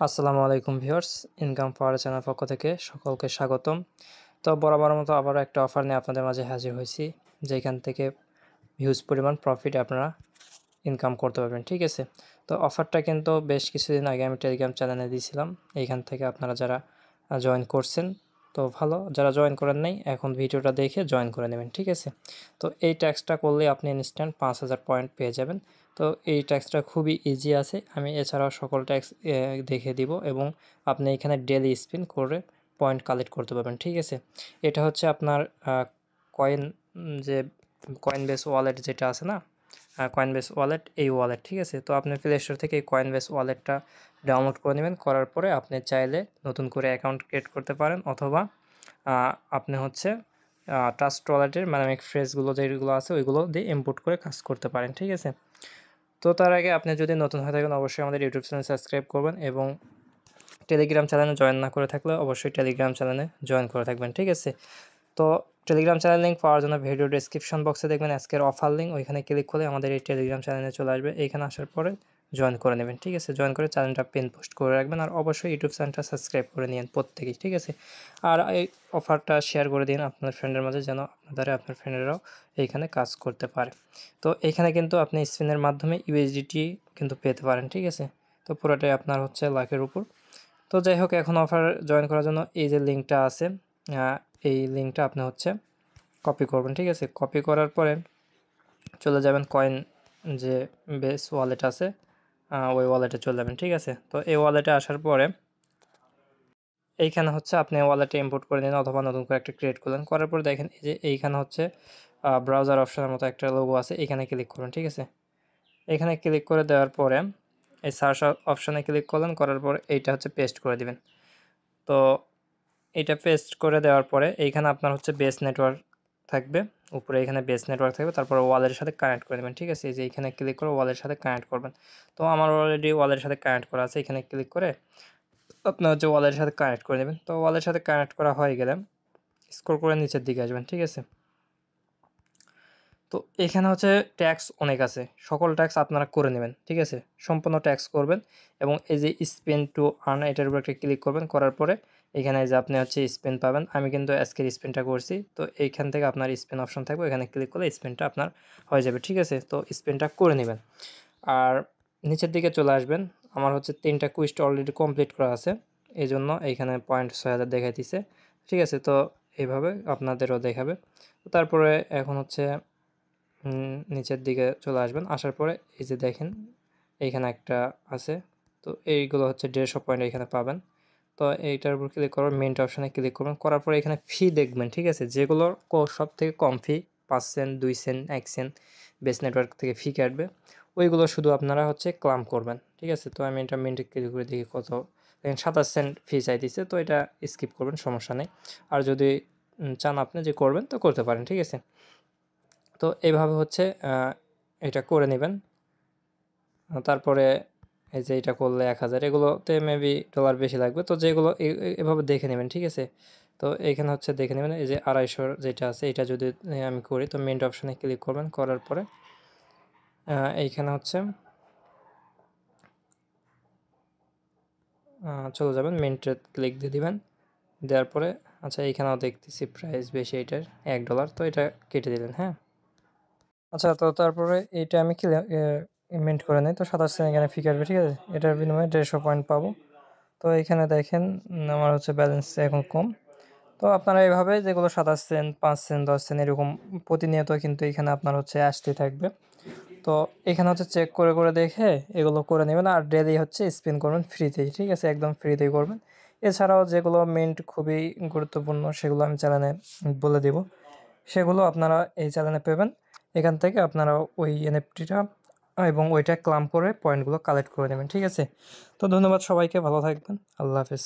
আসসালামু আলাইকুম viewers, income পাওয়ার channel পক্ষ থেকে সকলকে স্বাগতম। তো বরাবরের মতো আবারও একটা অফার নিয়ে আপনাদের মাঝে হাজির হয়েছি, যেখান থেকে হিউজ পরিমাণ প্রফিট আপনারা ইনকাম করতে পারবেন। ঠিক আছে, তো অফারটা কিন্তু বেশ কিছুদিন আগে আমি টেলিগ্রাম চ্যানেলে দিয়েছিলাম। এইখান থেকে আপনারা যারা জয়েন করছেন তো ভালো, যারা জয়েন করেন নাই এখন ভিডিওটা দেখে জয়েন করে নেবেন। ঠিক আছে, তো এই ট্যাক্সটা করলে আপনি ইনস্ট্যান্ট 5000 পয়েন্ট পেয়ে যাবেন। তো এই ট্যাক্সটা খুবই ইজি আছে, আমি এছাড়াও সকল ট্যাক্স দেখে দিব এবং আপনি এখানে ডেলি স্পিন করে পয়েন্ট কালেক্ট করতে পারবেন। ঠিক আছে, এটা হচ্ছে আপনার কয়েন, যে কয়েনবেস ওয়ালেট যেটা আছে না, কয়েনবেস ওয়ালেট, এই ওয়ালেট। ঠিক আছে, তো আপনি প্লে স্টোর থেকে এই কয়েনবেস ওয়ালেটটা ডাউনলোড করে নেবেন। করার পরে আপনি চাইলে নতুন করে অ্যাকাউন্ট ক্রিয়েট করতে পারেন, অথবা আপনি হচ্ছে ট্রাস্ট ওয়ালেটের মানে ফ্রেজগুলো যেগুলো আছে ওইগুলো দিয়ে ইম্পোর্ট করে কাজ করতে পারেন। ঠিক আছে, তো তার আগে আপনি যদি নতুন হয়ে থাকেন অবশ্যই আমাদের ইউটিউব চ্যানেল সাবস্ক্রাইব করবেন এবং টেলিগ্রাম চ্যানেলে জয়েন না করে থাকলে অবশ্যই টেলিগ্রাম চ্যানেলে জয়েন করে থাকবেন। ঠিক আছে, তো টেলিগ্রাম চ্যানেল লিঙ্ক পাওয়ার জন্য ভিডিও ডেসক্রিপশন বক্সে দেখবেন আজকের অফার লিঙ্ক, ওইখানে ক্লিক করলে আমাদের এই টেলিগ্রাম চ্যানেলে চলে আসবে। এইখানে আসার পরে জয়েন করে নেবেন। ঠিক আছে, জয়েন করে চ্যানেলটা পিন পোস্ট করে রাখবেন, আর অবশ্যই ইউটিউব চ্যানেলটা সাবস্ক্রাইব করে নিন প্রত্যেকেই। ঠিক আছে, আর এই অফারটা শেয়ার করে দিন আপনার ফ্রেন্ডের মাঝে, যেন আপনার ফ্রেন্ডেরাও এইখানে কাজ করতে পারে। তো এইখানে কিন্তু আপনি স্পিনের মাধ্যমে ইউএসডিটি কিন্তু পেতে পারেন। ঠিক আছে, তো পুরোটাই আপনার হচ্ছে লাখের উপর। তো যাই হোক, এখন অফার জয়েন করার জন্য এই যে লিঙ্কটা আছে, এই লিঙ্কটা আপনি হচ্ছে কপি করবেন। ঠিক আছে, কপি করার পরে চলে যাবেন কয়েন যে বেস ওয়ালেট আছে, ওই ওয়ালেটে চলে যাবেন। ঠিক আছে, তো এই ওয়ালেটে আসার পরে এইখানে হচ্ছে আপনি ওয়ালেটে ইম্পোর্ট করে নিন, অথবা নতুন করে একটা ক্রিয়েট করলেন। করার পর দেখেন এই যে এইখানে হচ্ছে ব্রাউজার অপশনের মতো একটা লোগো আছে, এখানে ক্লিক করবেন। ঠিক আছে, এখানে ক্লিক করে দেওয়ার পরে এই সার্চ অপশনে ক্লিক করলেন, করার পর এইটা হচ্ছে পেস্ট করে দিবেন। তো এটা পেস্ট করে দেওয়ার পরে এইখানে আপনার হচ্ছে বেস নেটওয়ার্ক থাকবে, উপরে এখানে বেস নেটওয়ার্ক থাকবে, তারপর ওয়ালের সাথে কানেক্ট করে দেবেন। ঠিক আছে, এই যে এখানে ক্লিক করে ওয়ালের সাথে কানেক্ট করবেন। তো আমার অলরেডি ওয়ালের সাথে কানেক্ট করা আছে, এখানে ক্লিক করে আপনার হচ্ছে ওয়ালের সাথে কানেক্ট করে দেবেন। তো ওয়ালের সাথে কানেক্ট করা হয়ে গেলে স্ক্রল করে নিচের দিকে আসবেন। ঠিক আছে, তো এখানে হচ্ছে ট্যাক্স অনেক আছে, সকল ট্যাক্স আপনারা করে নেবেন। ঠিক আছে, সম্পূর্ণ ট্যাক্স করবেন এবং এই যে স্পেন টু আর্ন এটার উপর একটা ক্লিক করবেন। করার পরে এখানে যে আপনি হচ্ছে স্পেন পাবেন, আমি কিন্তু আজকের স্পেনটা করছি। তো এইখান থেকে আপনার স্পেন অপশন থাকবে, এখানে ক্লিক করলে স্পেনটা আপনার হয়ে যাবে। ঠিক আছে, তো স্পেনটা করে নেবেন আর নিচের দিকে চলে আসবেন। আমার হচ্ছে 3টা কুইজটা অলরেডি কমপ্লিট করা আছে, এই জন্য এইখানে পয়েন্ট 6000 দেখাই দিছে। ঠিক আছে, তো এইভাবে আপনাদেরও দেখাবে। তারপরে এখন হচ্ছে নিচের দিকে চলে আসবেন, আসার পরে এই যে দেখেন এইখানে একটা আছে, তো এইগুলো হচ্ছে 150 পয়েন্ট এখানে পাবেন। তো এইটার উপর ক্লিক করবেন, মেইনটা অপশানে ক্লিক করবেন। করার পরে এখানে ফি দেখবেন। ঠিক আছে, যেগুলোর সব থেকে কম fee, 5 cent, 2 cent, 1 cent base network থেকে ফি কাটবে, ওইগুলো শুধু আপনারা হচ্ছে ক্লাম করবেন। ঠিক আছে, তো আমি এটা মেইনটা ক্লিক করে দেখি কত, দেখেন 27 সেন্ট ফি চাইতেছে, তো এটা স্কিপ করবেন, সমস্যা নেই। আর যদি চান আপনি যে করবেন তো করতে পারেন। ঠিক আছে, তো এইভাবে হচ্ছে এটা করে নেবেন। তারপরে এই যে এটা করলে 1000, এগুলোতে মেবি ডলার বেশি লাগবে, তো যেগুলো এভাবে দেখে নেবেন। ঠিক আছে, তো এইখানে হচ্ছে দেখে নেবেন এই যে 250 যেটা আছে, এটা যদি আমি করি তো মেইন অপশানে ক্লিক করবেন। করার পরে এইখানে হচ্ছে চলে যাবেন, মেইনটা ক্লিক দিয়ে দিবেন। দেওয়ার পরে আচ্ছা এইখানেও দেখতেছি প্রাইস বেশি এটার, $1, তো এটা কেটে দিলেন। হ্যাঁ, আচ্ছা, তো তারপরে এইটা আমি মিন্ট করে নিই, তো 27 সেন্ট এখানে ফি কাটবে। ঠিক আছে, এটার বিনিময়ে 150 পয়েন্ট পাবো। তো এখানে দেখেন আমার হচ্ছে ব্যালেন্স এখন কম। তো আপনারা এইভাবে যেগুলো 27 সেন্ট, 5 সেন্ট, 10 সেন্ট এরকম প্রতিনিয়ত কিন্তু এখানে আপনার হচ্ছে আসতে থাকবে। তো এখানে হচ্ছে চেক করে করে দেখে এগুলো করে নেবেন, আর ডেলি হচ্ছে স্পিন করবেন ফ্রিতেই। ঠিক আছে, একদম ফ্রিতেই করবেন। এছাড়াও যেগুলো মিন্ট খুবই গুরুত্বপূর্ণ সেগুলো আমি চ্যানেলে বলে দেব, সেগুলো আপনারা এই চ্যানেলে পাবেন। এখান থেকে আপনারা ওই এনএফটিটা এবং ওইটা ক্লাম করে পয়েন্টগুলো কালেক্ট করে নেবেন। ঠিক আছে, তো ধন্যবাদ সবাইকে, ভালো থাকবেন, আল্লাহ হাফেজ।